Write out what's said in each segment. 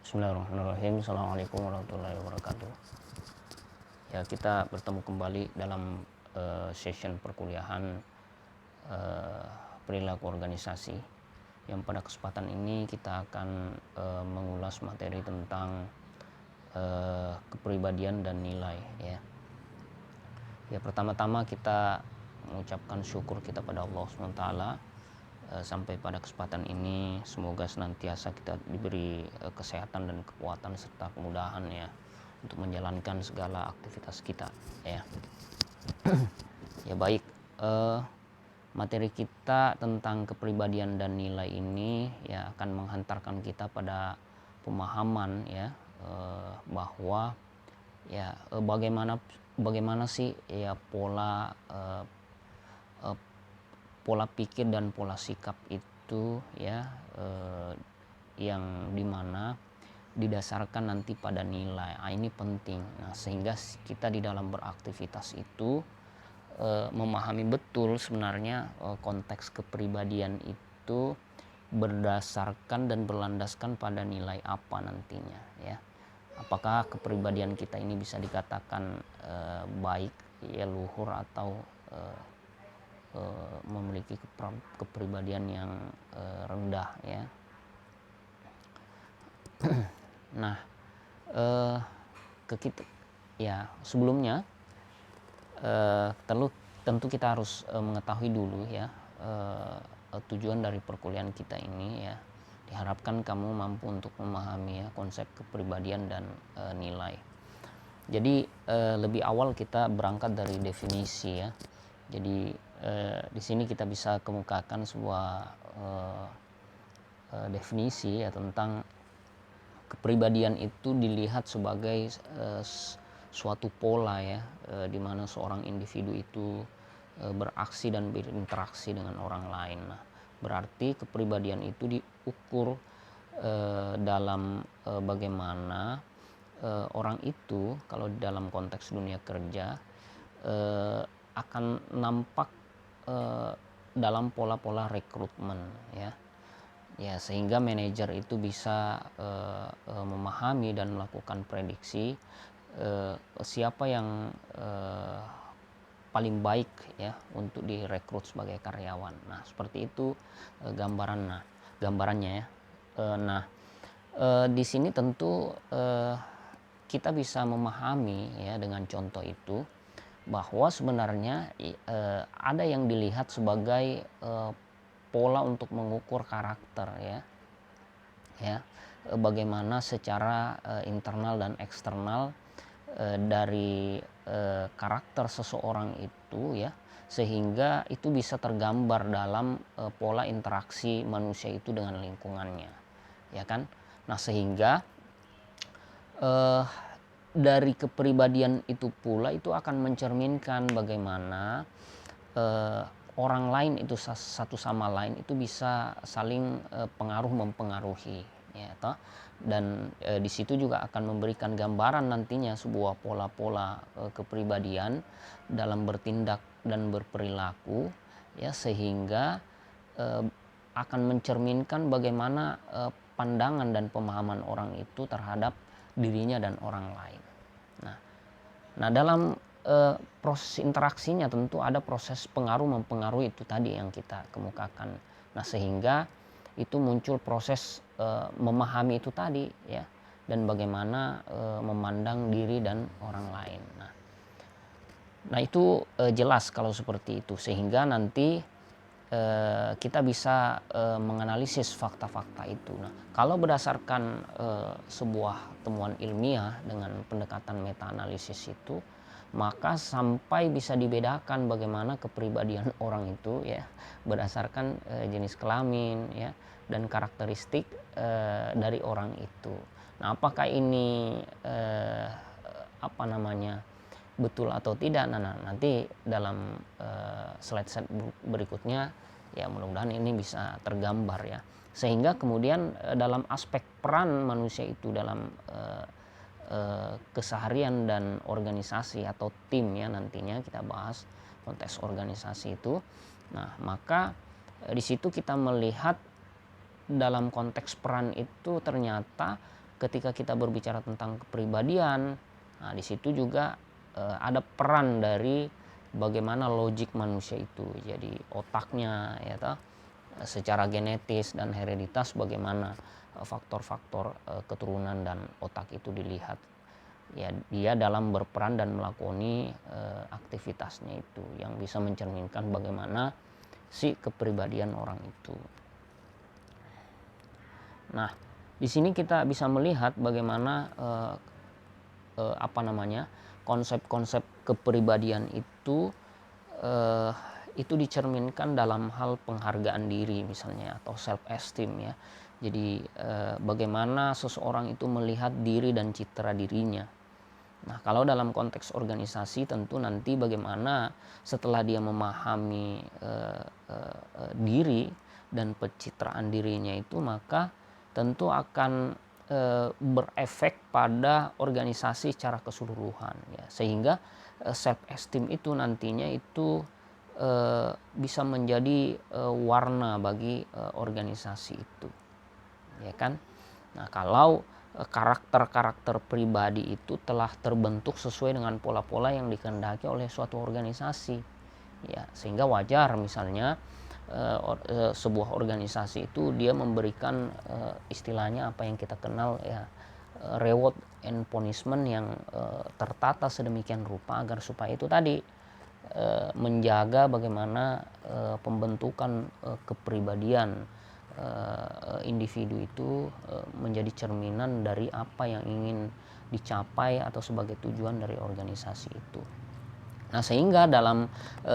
Bismillahirrahmanirrahim. Assalamualaikum warahmatullahi wabarakatuh. Ya, kita bertemu kembali dalam session perkuliahan perilaku organisasi, yang pada kesempatan ini kita akan mengulas materi tentang kepribadian dan nilai. Ya, pertama-tama kita mengucapkan syukur kita pada Allah SWT. Sampai pada kesempatan ini semoga senantiasa kita diberi kesehatan dan kekuatan serta kemudahan ya untuk menjalankan segala aktivitas kita ya. Ya baik, materi kita tentang kepribadian dan nilai ini ya akan menghantarkan kita pada pemahaman ya, bahwa ya bagaimana sih ya pola pikir dan pola sikap itu ya, yang dimana didasarkan nanti pada nilai. Ini penting. Nah, sehingga kita di dalam beraktivitas itu memahami betul sebenarnya konteks kepribadian itu berdasarkan dan berlandaskan pada nilai apa nantinya ya. Apakah kepribadian kita ini bisa dikatakan baik ya, luhur, atau memiliki kepribadian yang rendah ya. Nah, sebelumnya tentu kita harus mengetahui dulu ya tujuan dari perkuliahan kita ini ya. Diharapkan kamu mampu untuk memahami ya konsep kepribadian dan nilai. Jadi lebih awal kita berangkat dari definisi ya. Jadi di sini kita bisa kemukakan sebuah definisi ya tentang kepribadian itu dilihat sebagai suatu pola ya, di mana seorang individu itu beraksi dan berinteraksi dengan orang lain. Nah, berarti kepribadian itu diukur dalam bagaimana orang itu kalau dalam konteks dunia kerja akan nampak dalam pola-pola rekrutmen ya. Ya, sehingga manajer itu bisa memahami dan melakukan prediksi siapa yang paling baik ya untuk direkrut sebagai karyawan. Nah, seperti itu gambarannya ya. Di sini tentu kita bisa memahami ya dengan contoh itu bahwa sebenarnya ada yang dilihat sebagai pola untuk mengukur karakter ya, bagaimana secara internal dan eksternal dari karakter seseorang itu ya, sehingga itu bisa tergambar dalam pola interaksi manusia itu dengan lingkungannya ya kan. Nah, sehingga dari kepribadian itu pula itu akan mencerminkan bagaimana orang lain itu satu sama lain itu bisa saling mempengaruhi ya toh. Dan di situ juga akan memberikan gambaran nantinya sebuah pola-pola kepribadian dalam bertindak dan berperilaku ya, sehingga akan mencerminkan bagaimana pandangan dan pemahaman orang itu terhadap dirinya dan orang lain. Nah, dalam proses interaksinya tentu ada proses mempengaruhi itu tadi yang kita kemukakan. Nah, sehingga itu muncul proses memahami itu tadi ya, dan bagaimana memandang diri dan orang lain. Nah itu jelas kalau seperti itu, sehingga nanti kita bisa menganalisis fakta-fakta itu. Nah, kalau berdasarkan sebuah temuan ilmiah dengan pendekatan meta-analisis itu, maka sampai bisa dibedakan bagaimana kepribadian orang itu ya berdasarkan jenis kelamin ya dan karakteristik dari orang itu. Nah, apakah ini betul atau tidak? Nah, nanti dalam slide berikutnya ya mudah-mudahan ini bisa tergambar ya, sehingga kemudian dalam aspek peran manusia itu dalam keseharian dan organisasi atau tim ya, nantinya kita bahas konteks organisasi itu. Nah, maka di situ kita melihat dalam konteks peran itu ternyata ketika kita berbicara tentang kepribadian, nah di situ juga ada peran dari bagaimana logik manusia itu. Jadi otaknya ya toh, secara genetis dan hereditas bagaimana faktor-faktor keturunan dan otak itu dilihat. Ya, dia dalam berperan dan melakoni aktivitasnya itu yang bisa mencerminkan bagaimana si kepribadian orang itu. Nah, di sini kita bisa melihat bagaimana konsep-konsep kepribadian itu dicerminkan dalam hal penghargaan diri misalnya atau self esteem ya. Jadi bagaimana seseorang itu melihat diri dan citra dirinya. Nah, kalau dalam konteks organisasi tentu nanti bagaimana setelah dia memahami diri dan pencitraan dirinya itu, maka tentu akan berefek pada organisasi secara keseluruhan ya, sehingga self esteem itu nantinya itu bisa menjadi warna bagi organisasi itu, ya kan? Nah, kalau karakter-karakter pribadi itu telah terbentuk sesuai dengan pola-pola yang dikehendaki oleh suatu organisasi, ya, sehingga wajar misalnya sebuah organisasi itu dia memberikan istilahnya apa yang kita kenal ya, reward and punishment yang tertata sedemikian rupa agar supaya itu tadi menjaga bagaimana pembentukan kepribadian individu itu menjadi cerminan dari apa yang ingin dicapai atau sebagai tujuan dari organisasi itu. Nah, sehingga dalam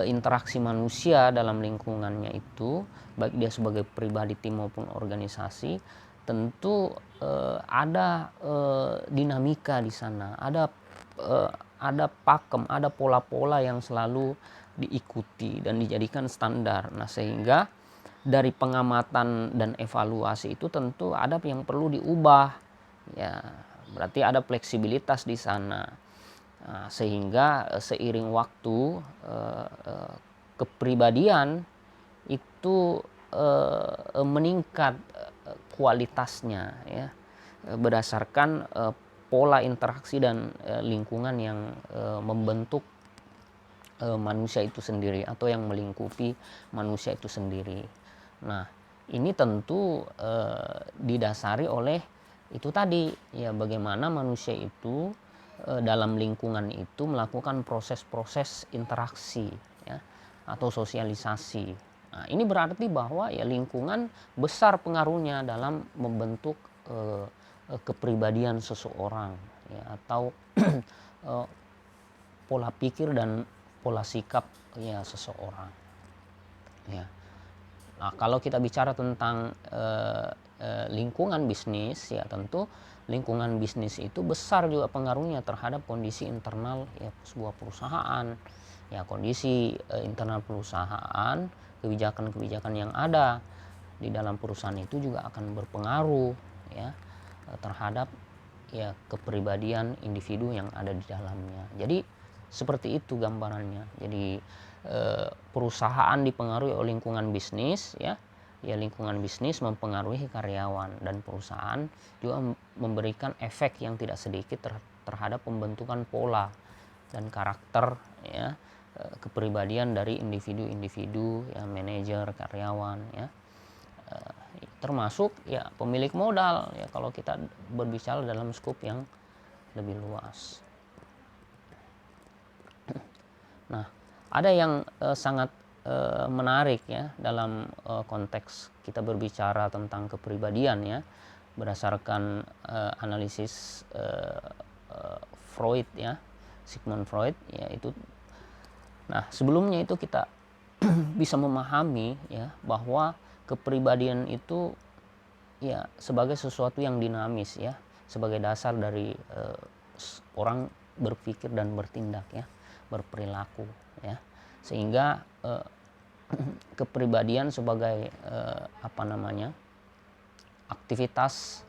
interaksi manusia dalam lingkungannya itu, baik dia sebagai pribadi, tim maupun organisasi, tentu ada dinamika di sana, ada pakem, ada pola-pola yang selalu diikuti dan dijadikan standar. Nah, sehingga dari pengamatan dan evaluasi itu tentu ada yang perlu diubah ya, berarti ada fleksibilitas di sana. Nah, sehingga seiring waktu kepribadian itu meningkat kualitasnya ya, berdasarkan pola interaksi dan lingkungan yang membentuk manusia itu sendiri atau yang melingkupi manusia itu sendiri. Nah, ini tentu didasari oleh itu tadi ya, bagaimana manusia itu dalam lingkungan itu melakukan proses-proses interaksi ya, atau sosialisasi. Nah, ini berarti bahwa ya lingkungan besar pengaruhnya dalam membentuk kepribadian seseorang ya, atau pola pikir dan pola sikap ya seseorang ya. Nah, kalau kita bicara tentang lingkungan bisnis ya, tentu lingkungan bisnis itu besar juga pengaruhnya terhadap kondisi internal ya sebuah perusahaan ya, kondisi internal perusahaan, kebijakan-kebijakan yang ada di dalam perusahaan itu juga akan berpengaruh ya terhadap ya kepribadian individu yang ada di dalamnya. Jadi seperti itu gambarannya. Jadi perusahaan dipengaruhi oleh lingkungan bisnis ya. Ya, lingkungan bisnis mempengaruhi karyawan, dan perusahaan juga memberikan efek yang tidak sedikit terhadap pembentukan pola dan karakter ya, kepribadian dari individu-individu ya, manajer, karyawan ya, termasuk ya pemilik modal ya kalau kita berbicara dalam skop yang lebih luas. Nah, ada yang sangat menarik ya dalam konteks kita berbicara tentang kepribadian ya, berdasarkan analisis Freud ya, Sigmund Freud ya itu. Nah, sebelumnya itu kita bisa memahami ya bahwa kepribadian itu ya sebagai sesuatu yang dinamis ya, sebagai dasar dari orang berpikir dan bertindak ya, berperilaku ya, sehingga kepribadian sebagai aktivitas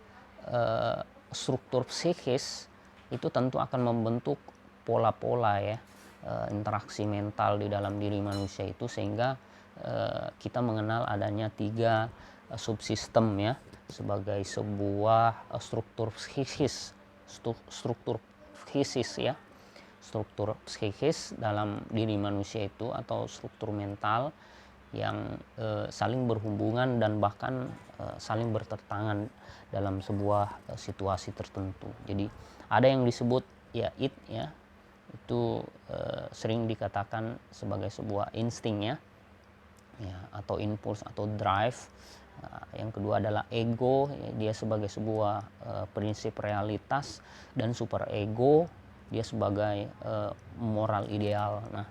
struktur psikis itu tentu akan membentuk pola-pola ya, interaksi mental di dalam diri manusia itu, sehingga kita mengenal adanya 3 subsistem ya, sebagai sebuah struktur psikis ya, struktur psikis dalam diri manusia itu, atau struktur mental yang saling berhubungan dan bahkan saling bertentangan dalam sebuah situasi tertentu. Jadi ada yang disebut ya id ya, itu sering dikatakan sebagai sebuah insting ya, atau impuls atau drive. Yang kedua adalah ego, ya, dia sebagai sebuah prinsip realitas, dan super ego dia sebagai moral ideal. Nah,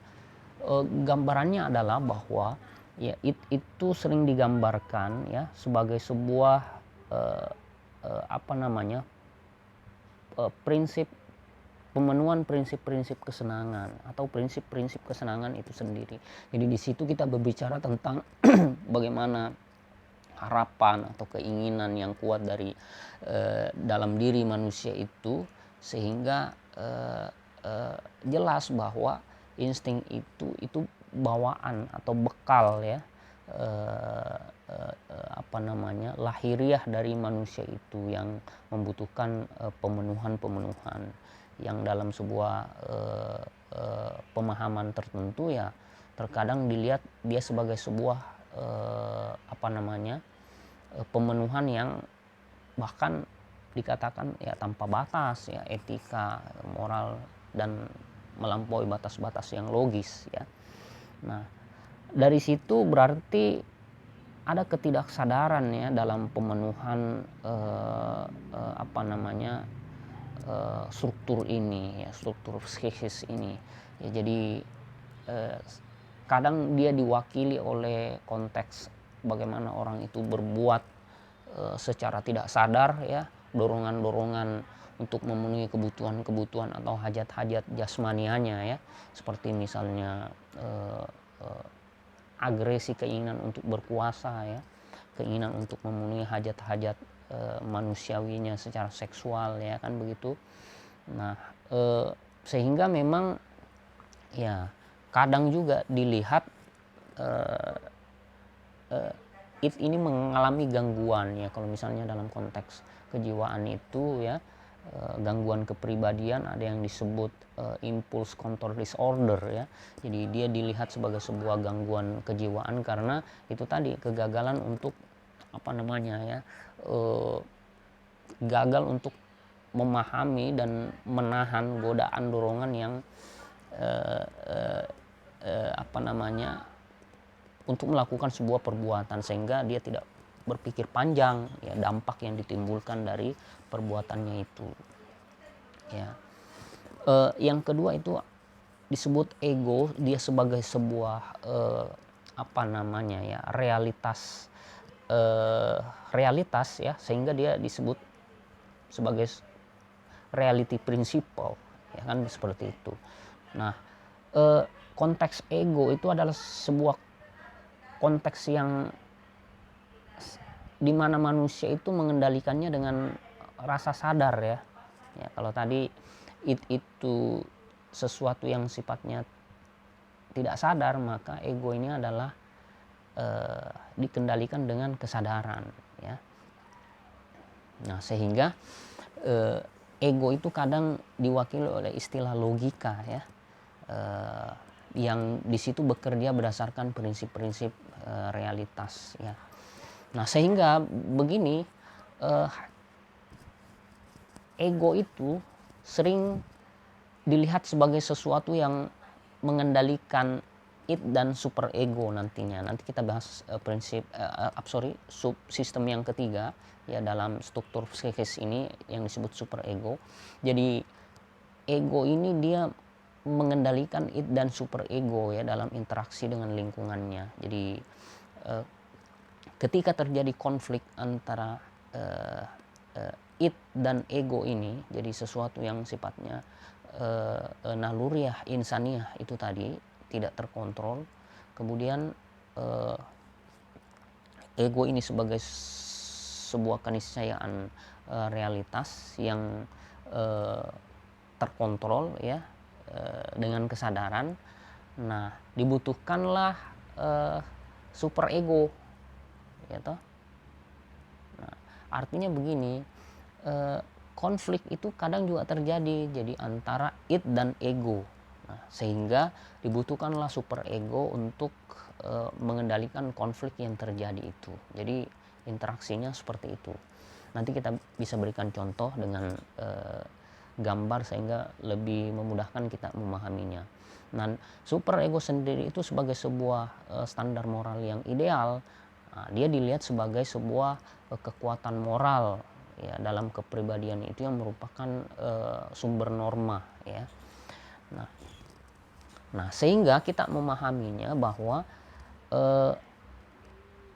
gambarannya adalah bahwa ya itu sering digambarkan ya sebagai sebuah prinsip pemenuhan prinsip-prinsip kesenangan atau prinsip-prinsip kesenangan itu sendiri. Jadi di situ kita berbicara tentang bagaimana harapan atau keinginan yang kuat dari dalam diri manusia itu, sehingga jelas bahwa insting itu bawaan atau bekal ya, lahiriah dari manusia itu yang membutuhkan pemenuhan yang dalam sebuah pemahaman tertentu ya terkadang dilihat dia sebagai sebuah pemenuhan yang bahkan dikatakan ya tanpa batas ya, etika, moral, dan melampaui batas-batas yang logis ya. Nah, dari situ berarti ada ketidaksadaran ya dalam pemenuhan struktur ini ya, struktur psikis ini ya. Jadi kadang dia diwakili oleh konteks bagaimana orang itu berbuat secara tidak sadar ya, dorongan-dorongan untuk memenuhi kebutuhan-kebutuhan atau hajat-hajat jasmanianya ya, seperti misalnya agresi, keinginan untuk berkuasa ya, keinginan untuk memenuhi hajat-hajat manusiawinya secara seksual ya kan begitu. Nah, sehingga memang ya kadang juga dilihat ini mengalami gangguan ya, kalau misalnya dalam konteks kejiwaan itu ya, gangguan kepribadian, ada yang disebut impulse control disorder ya. Jadi dia dilihat sebagai sebuah gangguan kejiwaan karena itu tadi kegagalan untuk gagal untuk memahami dan menahan godaan dorongan yang untuk melakukan sebuah perbuatan, sehingga dia tidak berpikir panjang ya dampak yang ditimbulkan dari perbuatannya itu ya. Yang kedua itu disebut ego, dia sebagai sebuah realitas ya, sehingga dia disebut sebagai reality principle ya kan, seperti itu. Nah, konteks ego itu adalah sebuah konteks yang dimana manusia itu mengendalikannya dengan rasa sadar ya. Ya, kalau tadi itu sesuatu yang sifatnya tidak sadar, maka ego ini adalah dikendalikan dengan kesadaran ya. Nah, sehingga ego itu kadang diwakili oleh istilah logika ya, yang di situ bekerja berdasarkan prinsip-prinsip realitas ya. Nah, sehingga begini, ego itu sering dilihat sebagai sesuatu yang mengendalikan id dan super ego nantinya. Nanti kita bahas subsistem yang ketiga ya dalam struktur psikis ini yang disebut super ego. Jadi ego ini dia mengendalikan id dan super ego ya dalam interaksi dengan lingkungannya. Jadi ketika terjadi konflik antara id dan ego ini, jadi sesuatu yang sifatnya naluriah, insaniah itu tadi tidak terkontrol, kemudian ego ini sebagai sebuah keniscayaan realitas yang terkontrol ya, dengan kesadaran. Nah, dibutuhkanlah super ego ya toh. Nah, Artinya begini, konflik itu kadang juga terjadi jadi antara id dan ego. Nah, sehingga dibutuhkanlah super ego untuk mengendalikan konflik yang terjadi itu. Jadi interaksinya seperti itu. Nanti kita bisa berikan contoh dengan gambar sehingga lebih memudahkan kita memahaminya. Nah, super ego sendiri itu sebagai sebuah standar moral yang ideal. Nah, dia dilihat sebagai sebuah kekuatan moral ya dalam kepribadian itu yang merupakan sumber norma ya. Nah, sehingga kita memahaminya bahwa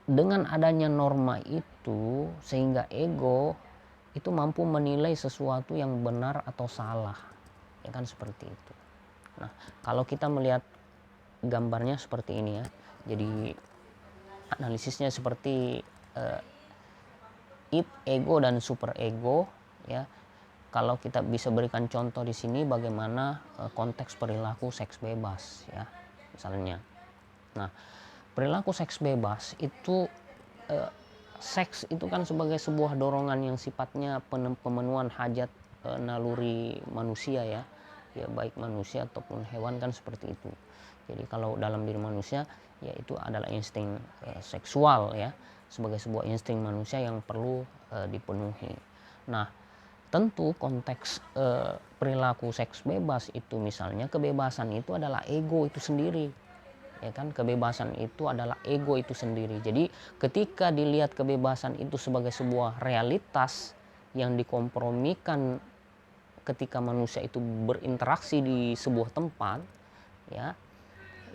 dengan adanya norma itu sehingga ego itu mampu menilai sesuatu yang benar atau salah, ya kan seperti itu. Nah, kalau kita melihat gambarnya seperti ini ya, jadi analisisnya seperti id, ego dan super ego ya. Kalau kita bisa berikan contoh di sini bagaimana konteks perilaku seks bebas ya, misalnya. Nah, perilaku seks bebas itu seks itu kan sebagai sebuah dorongan yang sifatnya pemenuhan hajat naluri manusia ya. Ya baik manusia ataupun hewan kan seperti itu. Jadi kalau dalam diri manusia ya itu adalah insting seksual ya, sebagai sebuah insting manusia yang perlu dipenuhi. Nah, tentu konteks perilaku seks bebas itu misalnya kebebasan itu adalah ego itu sendiri. Ya kan, kebebasan itu adalah ego itu sendiri. Jadi ketika dilihat kebebasan itu sebagai sebuah realitas yang dikompromikan ketika manusia itu berinteraksi di sebuah tempat ya,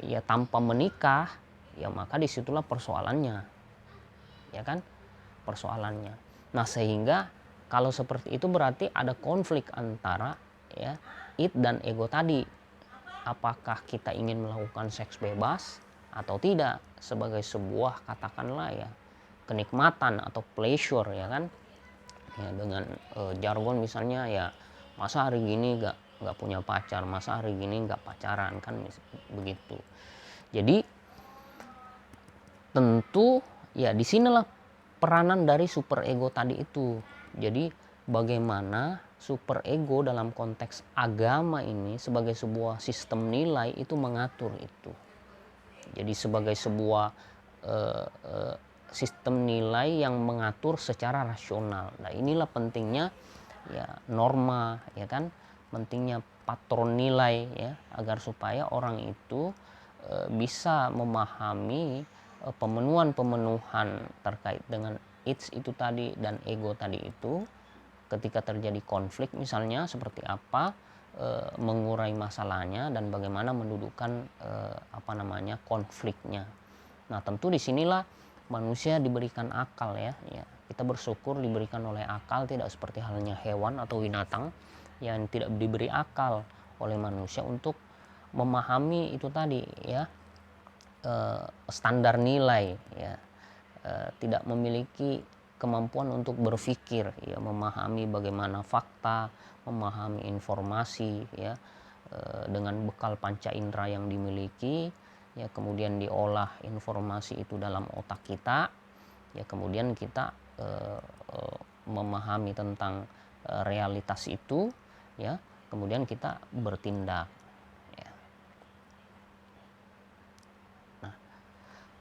ya tanpa menikah, ya maka disitulah persoalannya, ya kan, persoalannya. Nah, sehingga kalau seperti itu berarti ada konflik antara ya id dan ego tadi. Apakah kita ingin melakukan seks bebas atau tidak sebagai sebuah katakanlah ya kenikmatan atau pleasure ya kan, ya dengan jargon misalnya ya masa hari gini nggak punya pacar, masa hari gini nggak pacaran kan begitu. Jadi tentu ya disinilah peranan dari super ego tadi itu. Jadi bagaimana super ego dalam konteks agama ini sebagai sebuah sistem nilai itu mengatur itu. Jadi sebagai sebuah sistem nilai yang mengatur secara rasional. Nah, inilah pentingnya ya norma ya kan, pentingnya patron nilai ya, agar supaya orang itu bisa memahami pemenuhan-pemenuhan terkait dengan id itu tadi dan ego tadi itu. Ketika terjadi konflik misalnya seperti apa mengurai masalahnya dan bagaimana mendudukkan konfliknya. Nah, tentu disinilah manusia diberikan akal ya. Kita bersyukur diberikan oleh akal, tidak seperti halnya hewan atau binatang yang tidak diberi akal oleh manusia untuk memahami itu tadi ya, standar nilai ya, tidak memiliki kemampuan untuk berpikir ya, memahami bagaimana fakta, memahami informasi ya, dengan bekal panca indera yang dimiliki ya, kemudian diolah informasi itu dalam otak kita ya, kemudian kita memahami tentang realitas itu ya, kemudian kita bertindak.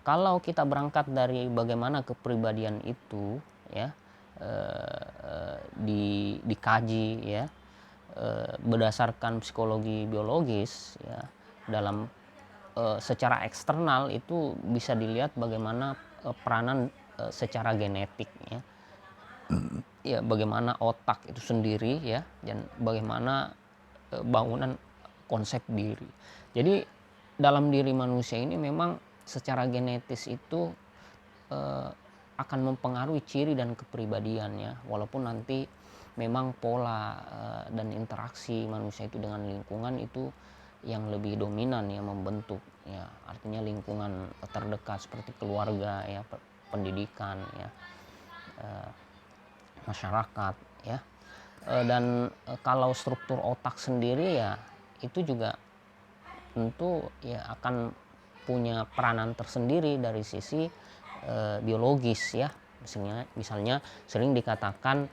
Kalau kita berangkat dari bagaimana kepribadian itu ya dikaji ya berdasarkan psikologi biologis ya, dalam secara eksternal itu bisa dilihat bagaimana peranan secara genetik ya, bagaimana otak itu sendiri ya, dan bagaimana bangunan konsep diri. Jadi dalam diri manusia ini memang secara genetis itu akan mempengaruhi ciri dan kepribadiannya, walaupun nanti memang pola dan interaksi manusia itu dengan lingkungan itu yang lebih dominan ya membentuk ya, artinya lingkungan terdekat seperti keluarga ya, pendidikan ya, masyarakat ya, dan kalau struktur otak sendiri ya itu juga tentu ya akan punya peranan tersendiri dari sisi biologis ya. Misalnya sering dikatakan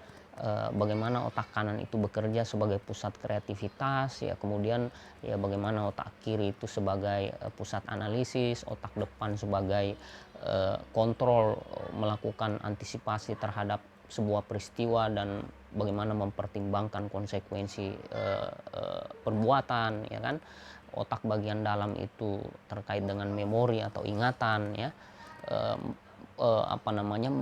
bagaimana otak kanan itu bekerja sebagai pusat kreativitas, ya kemudian ya bagaimana otak kiri itu sebagai pusat analisis, otak depan sebagai kontrol, melakukan antisipasi terhadap sebuah peristiwa dan bagaimana mempertimbangkan konsekuensi perbuatan, ya kan. Otak bagian dalam itu terkait dengan memori atau ingatan, ya, eh, apa namanya,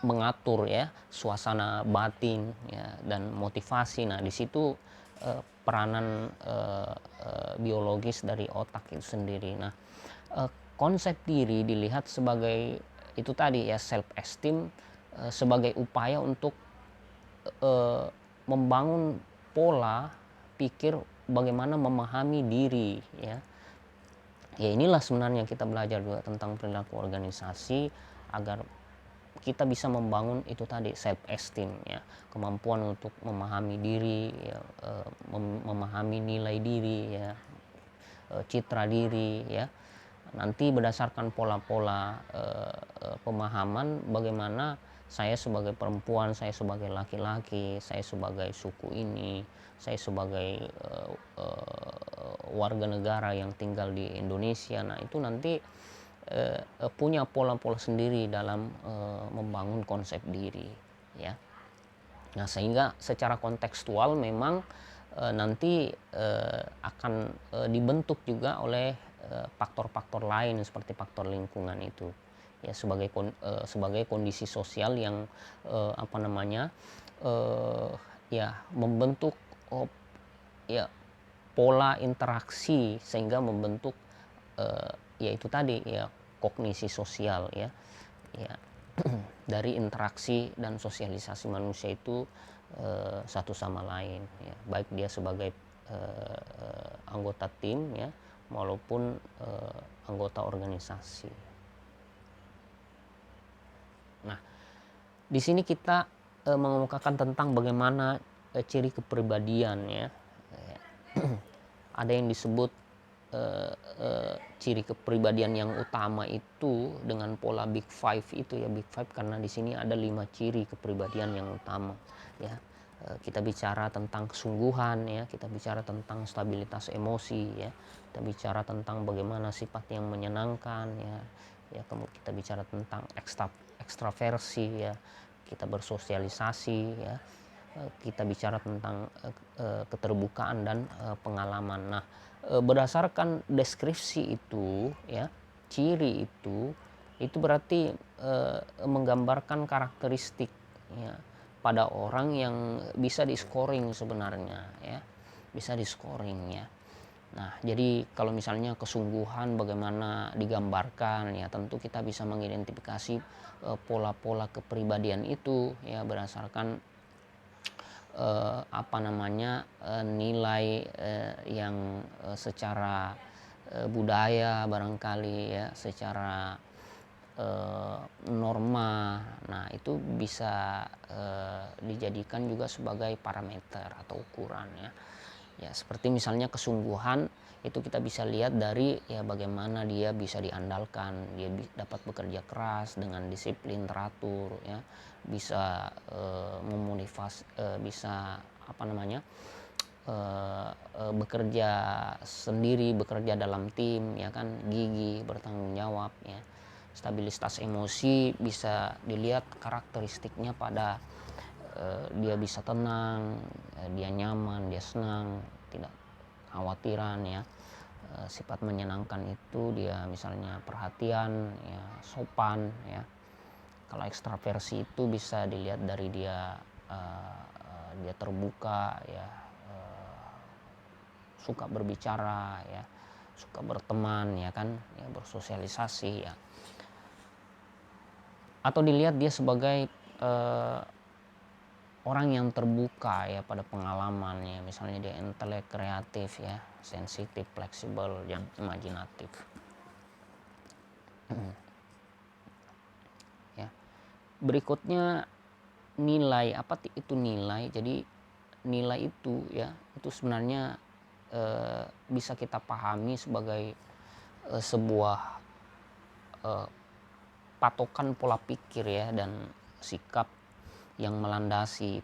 mengatur ya suasana batin, ya, dan motivasi. Nah di situ peranan biologis dari otak itu sendiri. Nah konsep diri dilihat sebagai itu tadi ya, self esteem, sebagai upaya untuk membangun pola pikir bagaimana memahami diri, ya. Ya inilah sebenarnya kita belajar juga tentang perilaku organisasi agar kita bisa membangun itu tadi, self esteem, ya, kemampuan untuk memahami diri, ya, memahami nilai diri, ya, citra diri, ya. Nanti berdasarkan pola-pola pemahaman bagaimana saya sebagai perempuan, saya sebagai laki-laki, saya sebagai suku ini, saya sebagai warga negara yang tinggal di Indonesia. Nah itu nanti punya pola-pola sendiri dalam membangun konsep diri, ya. Nah sehingga secara kontekstual memang nanti akan dibentuk juga oleh faktor-faktor lain seperti faktor lingkungan itu, ya, sebagai kondisi sosial yang apa namanya, ya membentuk ya pola interaksi sehingga membentuk ya itu tadi ya, kognisi sosial, ya, ya. Dari interaksi dan sosialisasi manusia itu satu sama lain, ya, baik dia sebagai anggota tim, ya, maupun anggota organisasi. Nah di sini kita mengemukakan tentang bagaimana ciri kepribadian, ya. Ada yang disebut ciri kepribadian yang utama itu dengan pola Big Five itu, ya, Big Five karena di sini ada 5 ciri kepribadian yang utama, ya. Kita bicara tentang kesungguhan, ya, kita bicara tentang stabilitas emosi, ya, kita bicara tentang bagaimana sifat yang menyenangkan, ya, ya, kemudian kita bicara tentang ekstraversi, ya, kita bersosialisasi, ya, kita bicara tentang keterbukaan dan pengalaman. Nah berdasarkan deskripsi itu, ya, ciri itu berarti menggambarkan karakteristik, ya, pada orang yang bisa di-scoring sebenarnya, ya, bisa di-scoring, ya. Nah jadi kalau misalnya kesungguhan bagaimana digambarkan, ya tentu kita bisa mengidentifikasi pola-pola kepribadian itu, ya, berdasarkan apa namanya, nilai yang secara budaya barangkali, ya, secara norma. Nah itu bisa dijadikan juga sebagai parameter atau ukuran, ya. Ya seperti misalnya kesungguhan itu kita bisa lihat dari, ya, bagaimana dia bisa diandalkan, dia dapat bekerja keras dengan disiplin teratur, ya, bisa memotivasi, bisa apa namanya, bekerja sendiri, bekerja dalam tim, ya kan, gigih, bertanggung jawab, ya. Stabilitas emosi bisa dilihat karakteristiknya pada dia bisa tenang, dia nyaman, dia senang, tidak khawatiran, ya. Sifat menyenangkan itu dia misalnya perhatian, ya, sopan, ya. Kalau ekstraversi itu bisa dilihat dari dia terbuka, ya, suka berbicara, ya, suka berteman, ya kan, ya, bersosialisasi, ya. Atau dilihat dia sebagai orang yang terbuka, ya, pada pengalaman, ya, misalnya dia intelek, kreatif, ya, sensitif, fleksibel, yang imajinatif. Ya. Berikutnya nilai, apa itu nilai? Jadi nilai itu, ya, itu sebenarnya bisa kita pahami sebagai sebuah patokan pola pikir ya dan sikap yang melandasi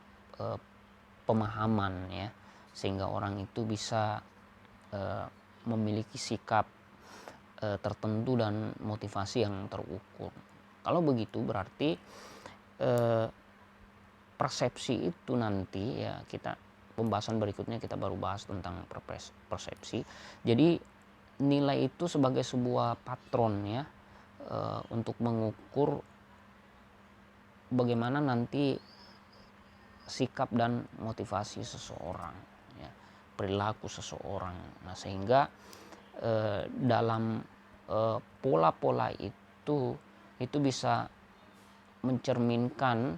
pemahaman ya, sehingga orang itu bisa memiliki sikap tertentu dan motivasi yang terukur. Kalau begitu berarti persepsi itu nanti ya, kita pembahasan berikutnya kita baru bahas tentang persepsi. Jadi nilai itu sebagai sebuah patron ya, untuk mengukur bagaimana nanti sikap dan motivasi seseorang ya, perilaku seseorang. Nah sehingga dalam pola-pola itu bisa mencerminkan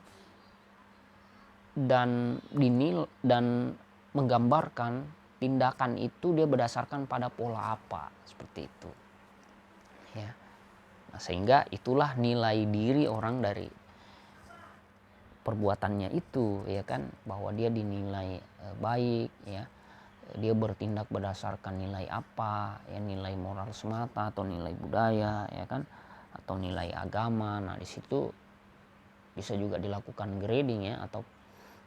dan menggambarkan tindakan itu dia berdasarkan pada pola apa, seperti itu ya. Nah, sehingga itulah nilai diri orang dari perbuatannya itu ya kan, bahwa dia dinilai baik ya, dia bertindak berdasarkan nilai apa ya, nilai moral semata atau nilai budaya ya kan, atau nilai agama. Nah di situ bisa juga dilakukan grading ya, atau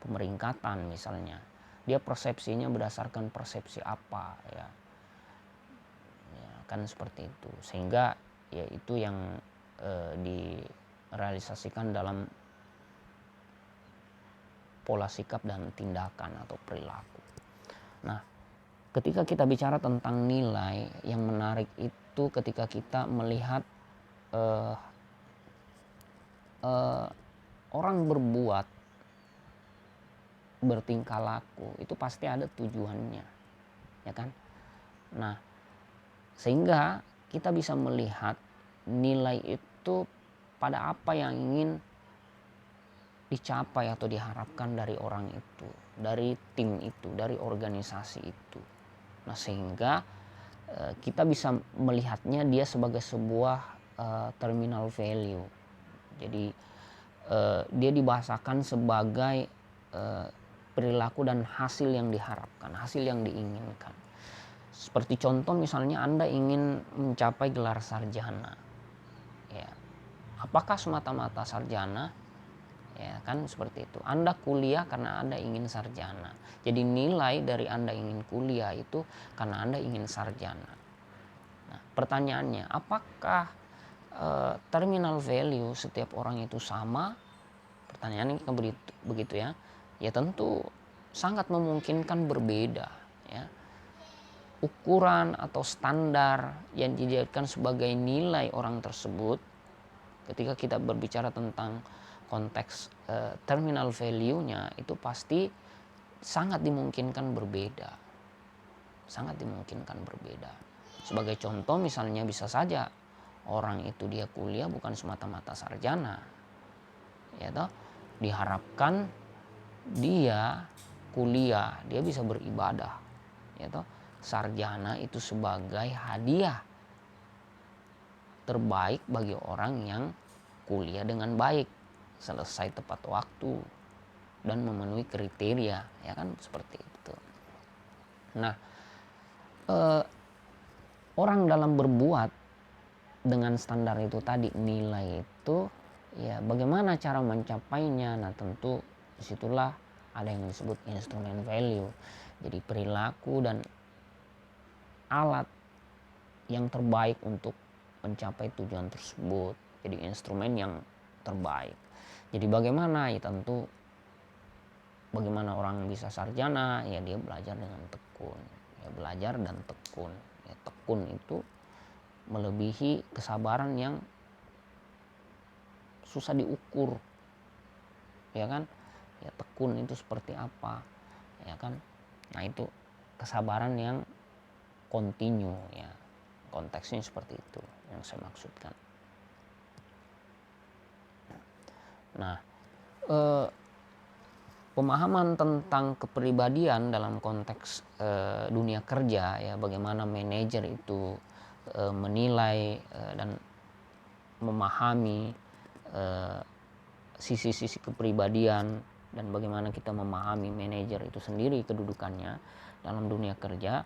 pemeringkatan. Misalnya dia persepsinya berdasarkan persepsi apa ya, ya kan seperti itu. Sehingga ya itu yang direalisasikan dalam pola sikap dan tindakan atau perilaku. Nah ketika kita bicara tentang nilai, yang menarik itu ketika kita melihat orang berbuat, bertingkah laku itu pasti ada tujuannya ya kan. Nah sehingga kita bisa melihat nilai itu pada apa yang ingin dicapai atau diharapkan dari orang itu, dari tim itu, dari organisasi itu. Nah sehingga kita bisa melihatnya dia sebagai sebuah terminal value. Jadi dia dibahasakan sebagai perilaku dan hasil yang diharapkan, hasil yang diinginkan. Seperti contoh misalnya Anda ingin mencapai gelar sarjana ya, apakah semata-mata sarjana ya kan, seperti itu. Anda kuliah karena Anda ingin sarjana, jadi nilai dari Anda ingin kuliah itu karena Anda ingin sarjana. Nah pertanyaannya, apakah terminal value setiap orang itu sama? Pertanyaannya kan begitu ya. Ya tentu sangat memungkinkan berbeda ya. Ukuran atau standar yang dijadikan sebagai nilai orang tersebut ketika kita berbicara tentang konteks terminal value-nya itu pasti sangat dimungkinkan berbeda. Sangat dimungkinkan berbeda. Sebagai contoh misalnya bisa saja orang itu dia kuliah bukan semata-mata sarjana. Ya toh, diharapkan dia kuliah, dia bisa beribadah. Ya toh, sarjana itu sebagai hadiah terbaik bagi orang yang kuliah dengan baik, selesai tepat waktu dan memenuhi kriteria, ya kan seperti itu. Nah, orang dalam berbuat dengan standar itu tadi, nilai itu ya bagaimana cara mencapainya. Nah tentu disitulah ada yang disebut instrumen value. Jadi perilaku dan alat yang terbaik untuk mencapai tujuan tersebut. Jadi instrumen yang terbaik. Jadi bagaimana? Ya tentu bagaimana orang bisa sarjana, ya dia belajar dengan tekun. Ya belajar dan tekun. Ya, tekun itu melebihi kesabaran yang susah diukur. Ya kan? Ya tekun itu seperti apa? Ya kan? Nah itu kesabaran yang kontinu ya. Konteksnya seperti itu yang saya maksudkan. Nah, pemahaman tentang kepribadian dalam konteks dunia kerja ya, bagaimana manajer itu menilai dan memahami sisi-sisi kepribadian dan bagaimana kita memahami manajer itu sendiri kedudukannya dalam dunia kerja.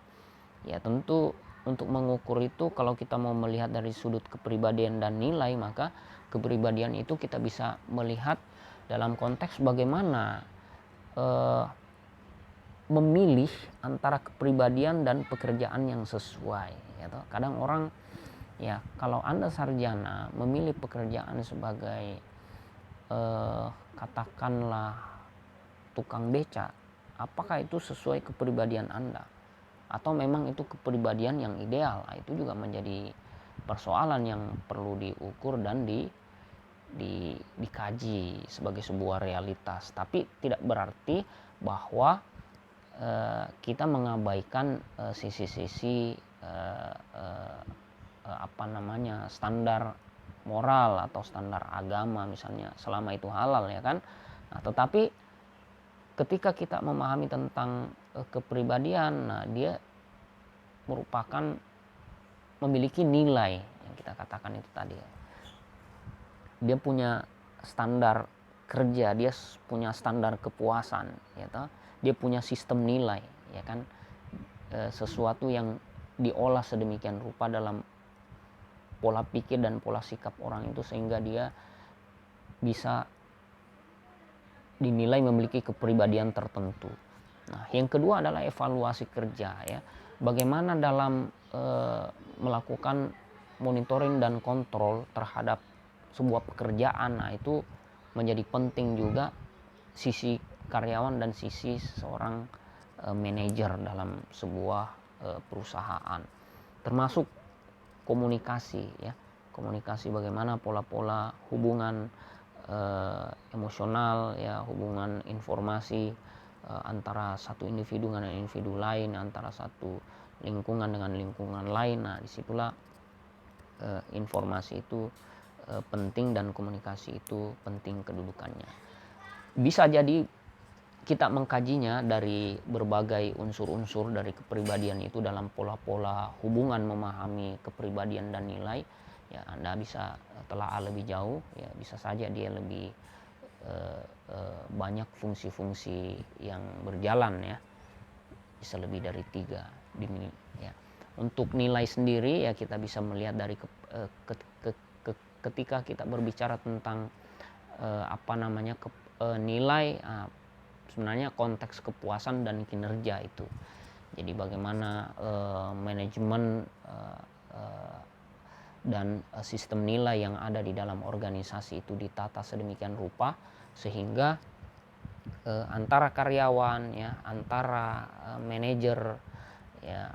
Ya tentu untuk mengukur itu kalau kita mau melihat dari sudut kepribadian dan nilai, maka kepribadian itu kita bisa melihat dalam konteks bagaimana memilih antara kepribadian dan pekerjaan yang sesuai, gitu. Kadang orang, ya kalau Anda sarjana memilih pekerjaan sebagai katakanlah tukang beca, apakah itu sesuai kepribadian Anda atau memang itu kepribadian yang ideal? Nah, itu juga menjadi persoalan yang perlu diukur dan dikaji sebagai sebuah realitas. Tapi tidak berarti bahwa kita mengabaikan sisi-sisi standar moral atau standar agama misalnya, selama itu halal, ya kan. Nah, tetapi ketika kita memahami tentang kepribadian, nah dia merupakan memiliki nilai yang kita katakan itu tadi. Dia punya standar kerja, dia punya standar kepuasan, gitu. Dia punya sistem nilai, ya kan. Sesuatu yang diolah sedemikian rupa dalam pola pikir dan pola sikap orang itu sehingga dia bisa dinilai memiliki kepribadian tertentu. Nah, yang kedua adalah evaluasi kerja, ya. Bagaimana dalam melakukan monitoring dan kontrol terhadap sebuah pekerjaan. Nah, itu menjadi penting juga sisi karyawan dan sisi seorang manajer dalam sebuah perusahaan. Termasuk komunikasi, ya. Komunikasi, bagaimana pola-pola hubungan emosional, ya, hubungan informasi antara satu individu dengan individu lain, antara satu lingkungan dengan lingkungan lain. Nah, disitulah informasi itu penting dan komunikasi itu penting kedudukannya. Bisa jadi kita mengkajinya dari berbagai unsur-unsur dari kepribadian itu dalam pola-pola hubungan memahami kepribadian dan nilai. Ya, Anda bisa telaah lebih jauh, ya, bisa saja dia lebih banyak fungsi-fungsi yang berjalan, ya, bisa lebih dari 3 ya. Untuk nilai sendiri, ya, kita bisa melihat dari ketika kita berbicara tentang nilai, sebenarnya konteks kepuasan dan kinerja itu. Jadi bagaimana manajemen dan sistem nilai yang ada di dalam organisasi itu ditata sedemikian rupa sehingga antara karyawan, ya, antara manajer, ya,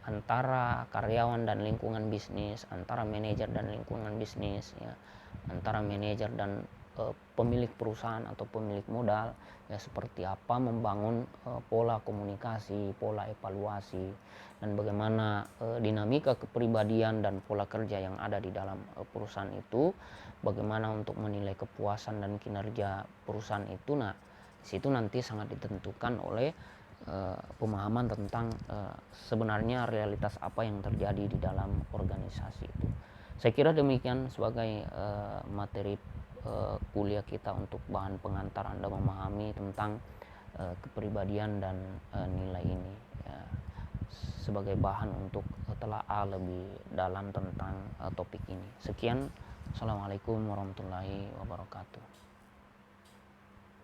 antara karyawan dan lingkungan bisnis, antara manajer dan lingkungan bisnis, ya, antara manajer dan pemilik perusahaan atau pemilik modal, ya, seperti apa membangun pola komunikasi, pola evaluasi, dan bagaimana dinamika kepribadian dan pola kerja yang ada di dalam perusahaan itu, bagaimana untuk menilai kepuasan dan kinerja perusahaan itu. Nah, di situ nanti sangat ditentukan oleh pemahaman tentang sebenarnya realitas apa yang terjadi di dalam organisasi itu. Saya kira demikian sebagai materi kuliah kita untuk bahan pengantar Anda memahami tentang kepribadian dan nilai ini, ya, sebagai bahan untuk telaah lebih dalam tentang topik ini. Sekian, Assalamualaikum warahmatullahi wabarakatuh.